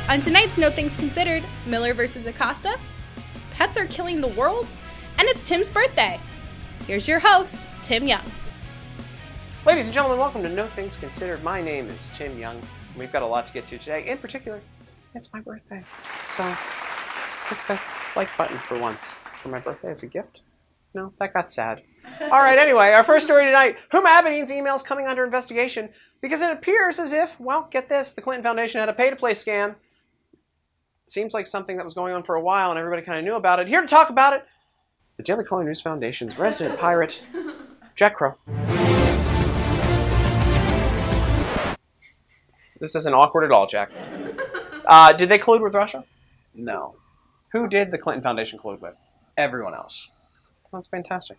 On tonight's No Things Considered, Miller versus Acosta, pets are killing the world, and it's Tim's birthday. Here's your host, Tim Young. Ladies and gentlemen, welcome to No Things Considered. My name is Tim Young. We've got a lot to get to today. In particular, it's my birthday. So, hit the like button for once for my birthday as a gift. No, that got sad. All right, anyway, our first story tonight. Huma Abedin's emails coming under investigation because it appears as if, well, get this, the Clinton Foundation had a pay-to-play scam. Seems like something that was going on for a while and everybody kind of knew about it. Here to talk about it, the Daily Caller News Foundation's resident pirate, Jack Crow. This isn't awkward at all, Jack. Did they collude with Russia? No. Who did the Clinton Foundation collude with? Everyone else. That's fantastic.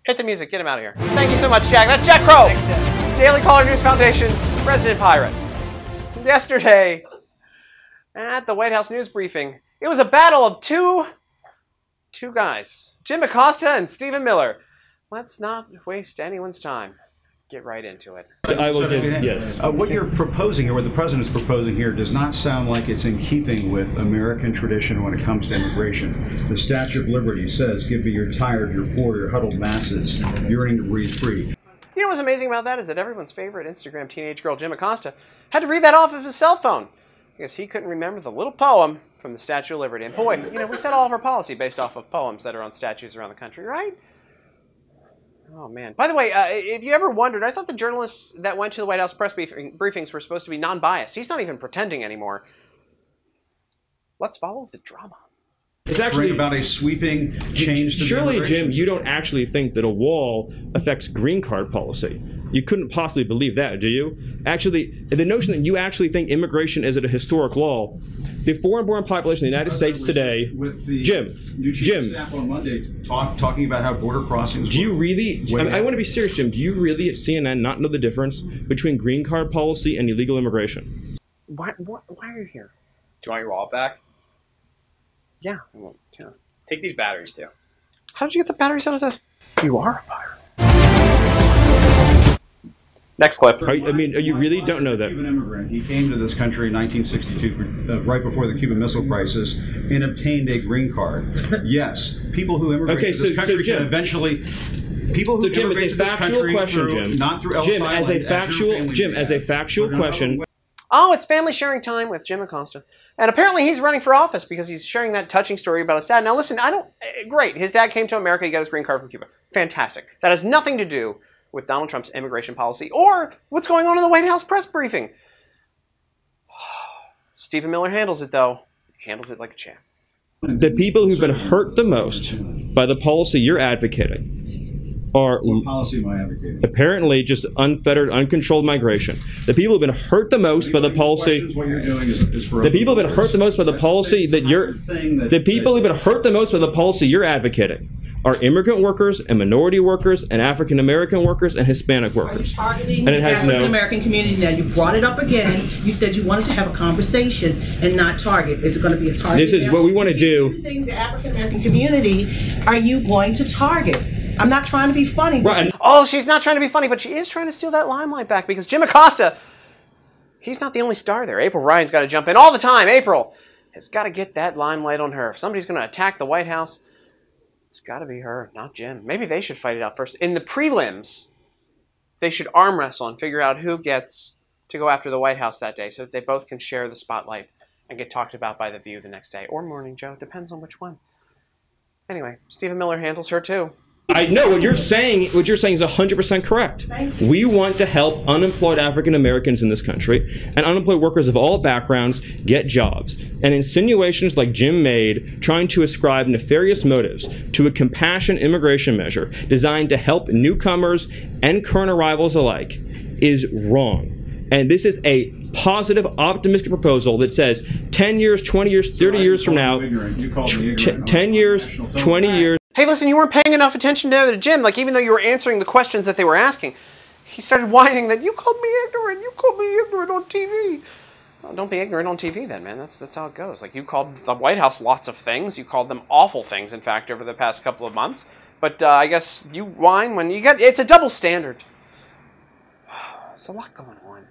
Hit the music. Get him out of here. Thank you so much, Jack. That's Jack Crow, Daily Caller News Foundation's resident pirate. Yesterday, at the White House news briefing, it was a battle of two guys, Jim Acosta and Stephen Miller. Let's not waste anyone's time. Get right into it. I will give, yes. What you're proposing, or what the president is proposing here, does not sound like it's in keeping with American tradition when it comes to immigration. The Statue of Liberty says, "Give me your tired, your poor, your huddled masses, yearning to breathe free." You know what's amazing about that is that everyone's favorite Instagram teenage girl, Jim Acosta, had to read that off of his cell phone because he couldn't remember the little poem from the Statue of Liberty. And boy, you know, we set all of our policy based off of poems that are on statues around the country, right? Oh, man. By the way, if you ever wondered, I thought the journalists that went to the White House press briefings were supposed to be non-biased. He's not even pretending anymore. Let's follow the drama. It's actually about a sweeping change to surely, the Jim, you don't actually think that a wall affects green card policy. You couldn't possibly believe that, do you? Actually, the notion that you actually think immigration is a historic law, the foreign-born population in the United States today, with the Jim, new chief of staff on Monday talking about how border crossings. Do you really? I want to be serious, Jim. Do you really at CNN not know the difference between green card policy and illegal immigration? Why are you here? Do you want your wallet back? Yeah. Well, yeah. Take these batteries, too. How did you get the batteries out of the... You are a pirate. Next clip. You really don't know that? Cuban immigrant. He came to this country in 1962, right before the Cuban Missile Crisis, and obtained a green card. Yes, people who immigrate to this country can eventually... People who Jim, immigrate it's to a this factual country question, through, Jim. not through Ellis Jim, Island, as a factual question. Oh, it's family sharing time with Jim Acosta. And apparently he's running for office because he's sharing that touching story about his dad. Now listen, great. His dad came to America, he got his green card from Cuba. Fantastic. That has nothing to do with Donald Trump's immigration policy or what's going on in the White House press briefing. Stephen Miller handles it, though. He handles it like a champ. The people who've been hurt the most by the policy you're advocating are What policy am I advocating? apparently just unfettered, uncontrolled migration. The people who've been hurt the most by the policy. What you're doing is for the people who've been hurt the most by the policy that you're. The people who've been hurt the most by the policy you're advocating are immigrant workers and minority workers and African American workers and Hispanic workers. Targeting And it the has African American community. Now you brought it up again. You said you wanted to have a conversation and not target. Is it going to be a target? This is what we want to do. Using the African American community, are you going to target? I'm not trying to be funny. Right. Oh, she's not trying to be funny, but she is trying to steal that limelight back because Jim Acosta, he's not the only star there. April Ryan's got to jump in all the time. April has got to get that limelight on her. If somebody's going to attack the White House, it's got to be her, not Jim. Maybe they should fight it out first. In the prelims, they should arm wrestle and figure out who gets to go after the White House that day so that they both can share the spotlight and get talked about by The View the next day. Or Morning Joe, depends on which one. Anyway, Stephen Miller handles her too. I know what you're saying. What you're saying is 100% correct. We want to help unemployed African Americans in this country and unemployed workers of all backgrounds get jobs. And insinuations like Jim made, trying to ascribe nefarious motives to a compassionate immigration measure designed to help newcomers and current arrivals alike, is wrong. And this is a positive, optimistic proposal that says 10 years, 20 years, 30 years from now, 10 years, 20 years. Hey, listen, you weren't paying enough attention to Jim. Like, even though you were answering the questions that they were asking, he started whining that, you called me ignorant, you called me ignorant on TV. Well, don't be ignorant on TV then, man. That's how it goes. Like, you called the White House lots of things. You called them awful things, in fact, over the past couple of months. But I guess you whine when you get... It's a double standard. There's a lot going on.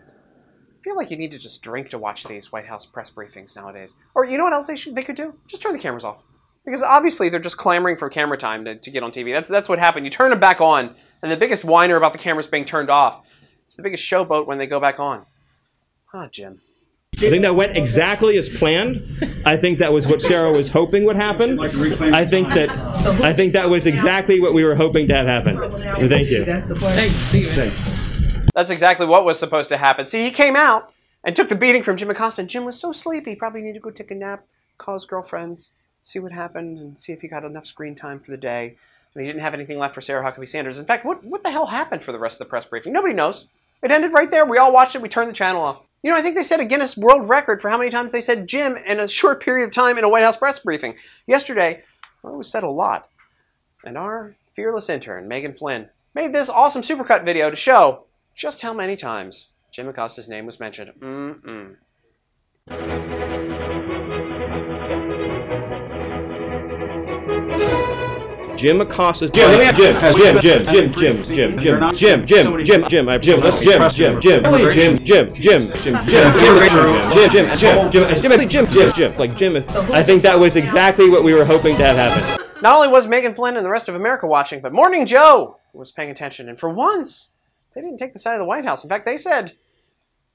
feel like you need to just drink to watch these White House press briefings nowadays. Or you know what else they could do? Just turn the cameras off. Because obviously they're just clamoring for camera time to get on TV. That's what happened. You turn them back on, and the biggest whiner about the cameras being turned off is the biggest showboat when they go back on. Ah, Jim. I think that went exactly as planned. I think that was what Sarah was hoping would happen. I think that was exactly what we were hoping to have happen. Thank you. That's the question. Thanks, Stephen. That's exactly what was supposed to happen. See, he came out and took the beating from Jim Acosta, and Jim was so sleepy, he probably needed to go take a nap, call his girlfriends, see what happened, and see if he got enough screen time for the day. And he didn't have anything left for Sarah Huckabee Sanders. In fact, what the hell happened for the rest of the press briefing? Nobody knows. It ended right there. We all watched it. We turned the channel off. You know, I think they set a Guinness World Record for how many times they said Jim in a short period of time in a White House press briefing. Yesterday, well, it was said a lot. And our fearless intern, Megan Flynn, made this awesome supercut video to show just how many times Jim Acosta's name was mentioned. Jim Acosta's Jim. Let's Jim. Like Jim. I think that was exactly what we were hoping to have happen. Not only was Megan Flynn and the rest of America watching, but Morning Joe was paying attention. And for once, they didn't take the side of the White House. In fact, they said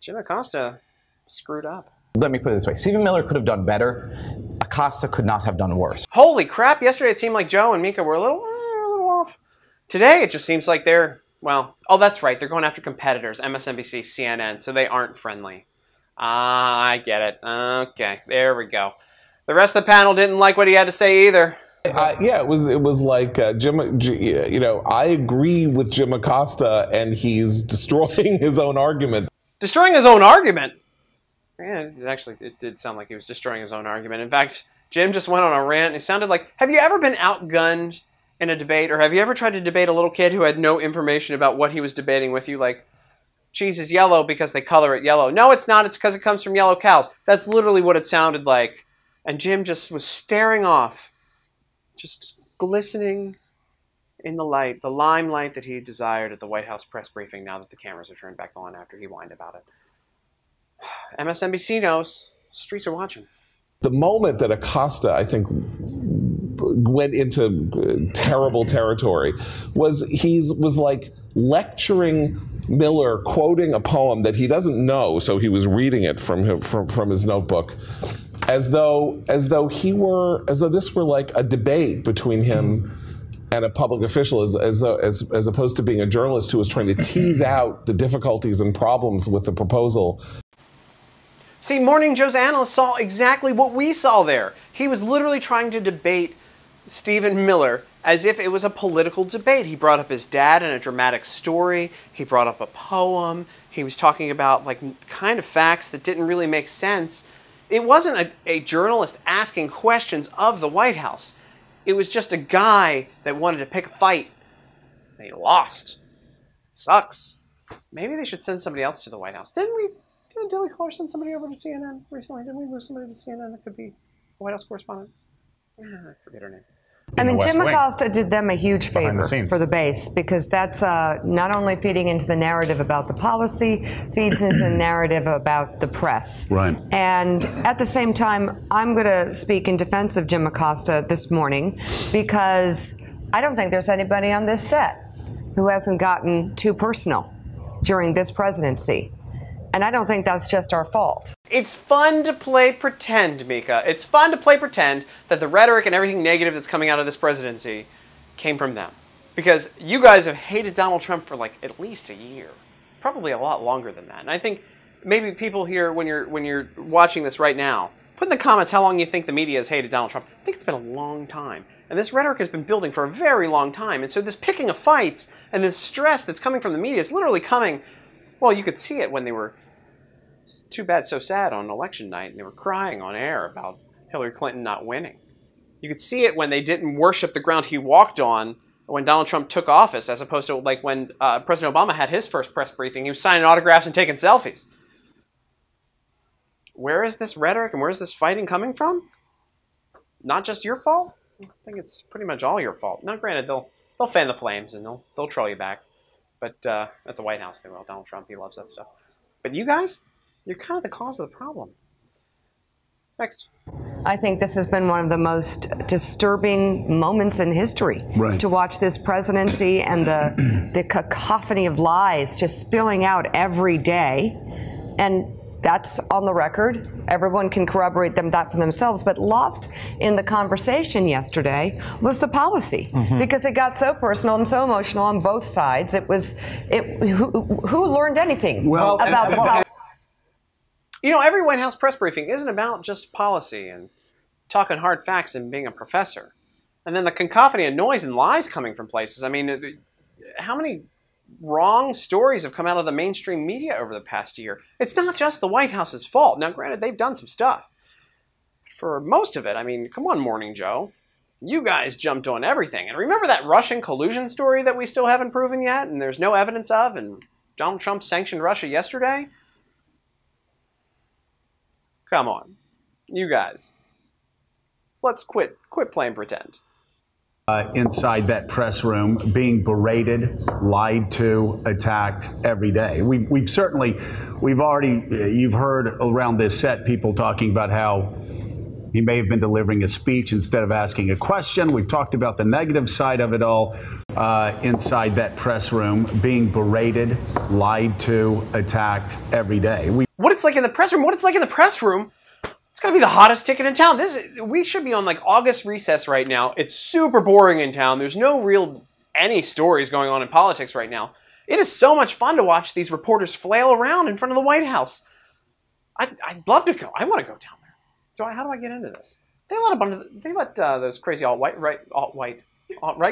Jim Acosta screwed up. Let me put it this way. Stephen Miller could have done better. Acosta could not have done worse. Holy crap. Yesterday it seemed like Joe and Mika were a little off. Today it just seems like they're, well, oh, that's right. They're going after competitors, MSNBC, CNN, so they aren't friendly. I get it. Okay, there we go. The rest of the panel didn't like what he had to say either. Yeah, it was like Jim. You know, I agree with Jim Acosta, and he's destroying his own argument. Destroying his own argument? Yeah, it did sound like he was destroying his own argument. In fact, Jim just went on a rant. It sounded like, have you ever been outgunned in a debate, or have you ever tried to debate a little kid who had no information about what he was debating with you? Like, cheese is yellow because they color it yellow. No, it's not. It's because it comes from yellow cows. That's literally what it sounded like. And Jim just was staring off, just glistening in the light, the limelight that he desired at the White House press briefing now that the cameras are turned back on after he whined about it. MSNBC knows. Streets are watching. The moment that Acosta, I think, went into terrible territory was like lecturing Miller, quoting a poem that he doesn't know, so he was reading it from his notebook, as though this were like a debate between him and a public official, as opposed to being a journalist who was trying to tease out the difficulties and problems with the proposal. See, Morning Joe's analyst saw exactly what we saw there. He was literally trying to debate Stephen Miller as if it was a political debate. He brought up his dad in a dramatic story. He brought up a poem. He was talking about like kind of facts that didn't really make sense. It wasn't a journalist asking questions of the White House. It was just a guy that wanted to pick a fight. And he lost. It sucks. Maybe they should send somebody else to the White House. Didn't Dilly Caller send somebody over to CNN recently? Didn't we lose somebody to CNN that could be a White House correspondent? I forget her name. I mean, Jim Acosta did them a huge favor for the base, because that's not only feeding into the narrative about the policy, feeds into the narrative about the press. Right. And at the same time, I'm going to speak in defense of Jim Acosta this morning, because I don't think there's anybody on this set who hasn't gotten too personal during this presidency. And I don't think that's just our fault. It's fun to play pretend, Mika. It's fun to play pretend that the rhetoric and everything negative that's coming out of this presidency came from them. Because you guys have hated Donald Trump for like at least a year. Probably a lot longer than that. And I think maybe people here, when you're watching this right now, put in the comments how long you think the media has hated Donald Trump. I think it's been a long time. And this rhetoric has been building for a very long time. And so this picking of fights and this stress that's coming from the media is literally coming. Well, you could see it when they were too bad, so sad on election night, and they were crying on air about Hillary Clinton not winning. You could see it when they didn't worship the ground he walked on when Donald Trump took office, as opposed to like when President Obama had his first press briefing. He was signing autographs and taking selfies. Where is this rhetoric and where is this fighting coming from? Not just your fault? I think it's pretty much all your fault. Now, granted, they'll fan the flames and they'll troll you back. But at the White House, they will. Donald Trump, he loves that stuff. But you guys you're kind of the cause of the problem. Next. I think this has been one of the most disturbing moments in history. Right. To watch this presidency and the cacophony of lies just spilling out every day. And that's on the record. Everyone can corroborate that for themselves. But lost in the conversation yesterday was the policy, because it got so personal and so emotional on both sides. Who learned anything about the policy? You know, every White House press briefing isn't about just policy and talking hard facts and being a professor. And then the cacophony of noise and lies coming from places. I mean, how many wrong stories have come out of the mainstream media over the past year? It's not just the White House's fault. Now, granted, they've done some stuff. For most of it, I mean, come on, Morning Joe. You guys jumped on everything. And remember that Russian collusion story that we still haven't proven yet and there's no evidence of, and Donald Trump sanctioned Russia yesterday? Come on. You guys. Let's quit playing pretend. Inside that press room, being berated, lied to, attacked every day. You've heard around this set people talking about how he may have been delivering a speech instead of asking a question. We've talked about the negative side of it all. Inside that press room, being berated, lied to, attacked every day. What it's like in the press room, it's going to be the hottest ticket in town. We should be on like August recess right now. It's super boring in town. There's no any stories going on in politics right now. It is so much fun to watch these reporters flail around in front of the White House. I'd love to go. I want to go down there. How do I get into this? They let those crazy alt-right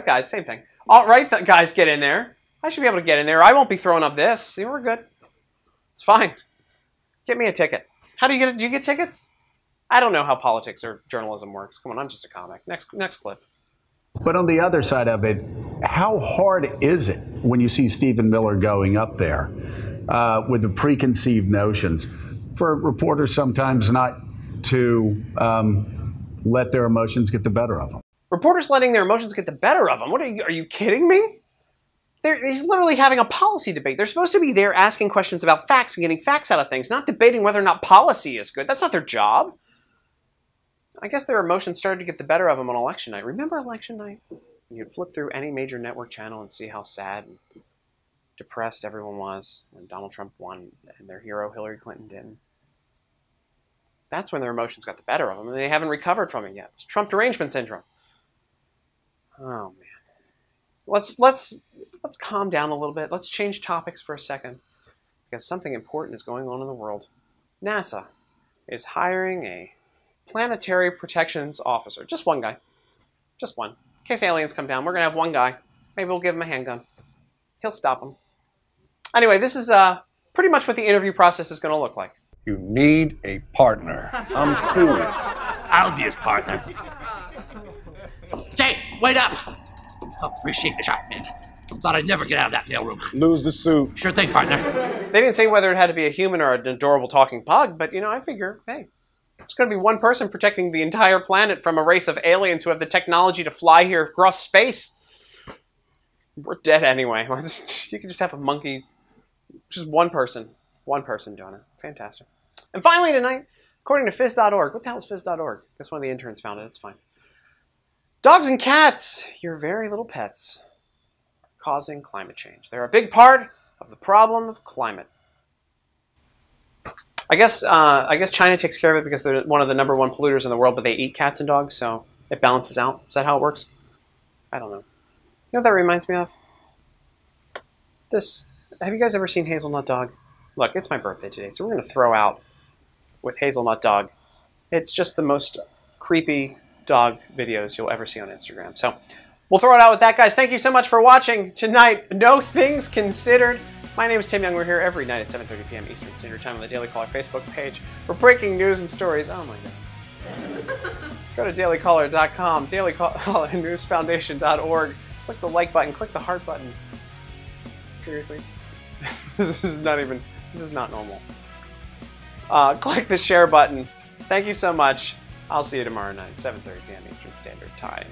guys, same thing. Alt-right guys get in there. I should be able to get in there. I won't be throwing up this. See, we're good. It's fine. Get me a ticket. How do you get it? Do you get tickets? I don't know how politics or journalism works. Come on, I'm just a comic. Next clip. But on the other side of it, how hard is it when you see Stephen Miller going up there with the preconceived notions for reporters sometimes not to let their emotions get the better of them? Reporters letting their emotions get the better of them? What are you kidding me? He's literally having a policy debate. They're supposed to be there asking questions about facts and getting facts out of things, not debating whether or not policy is good. That's not their job. I guess their emotions started to get the better of them on election night. Remember election night? You'd flip through any major network channel and see how sad and depressed everyone was when Donald Trump won and their hero Hillary Clinton didn't. That's when their emotions got the better of them, and they haven't recovered from it yet. It's Trump derangement syndrome. Oh, man. Let's calm down a little bit. Let's change topics for a second, because something important is going on in the world. NASA is hiring a planetary protections officer. Just one guy. Just one. In case aliens come down, we're going to have one guy. Maybe we'll give him a handgun. He'll stop them. Anyway, this is pretty much what the interview process is going to look like. You need a partner. I'm cool. I'll be his partner. Jay, wait up! Oh, appreciate the shot, man. Thought I'd never get out of that mailroom. Lose the suit. Sure thing, partner. They didn't say whether it had to be a human or an adorable talking pug, but, I figure, hey, it's going to be one person protecting the entire planet from a race of aliens who have the technology to fly here across space. We're dead anyway. You can just have a monkey. Just one person. One person doing it. Fantastic. And finally tonight, according to Phys.org. What the hell is Phys.org? That's one of the interns found it. It's fine. Dogs and cats, your very little pets, causing climate change. They're a big part of the problem of climate. I guess China takes care of it because they're one of the #1 polluters in the world, but they eat cats and dogs, so it balances out. Is that how it works? I don't know. You know what that reminds me of? This. Have you guys ever seen Hazelnut Dog? Look, it's my birthday today, so we're going to throw out with Hazelnut Dog. It's just the most creepy dog videos you'll ever see on Instagram. So we'll throw it out with that, guys. Thank you so much for watching tonight. No Things Considered. My name is Tim Young. We're here every night at 7:30 p.m. Eastern Standard Time on the Daily Caller Facebook page for breaking news and stories. Oh my God. Go to dailycaller.com, dailycallernewsfoundation.org. Click the like button. Click the heart button. Seriously? This is not normal. Click the share button. Thank you so much. I'll see you tomorrow night, 7:30 p.m. Eastern Standard Time.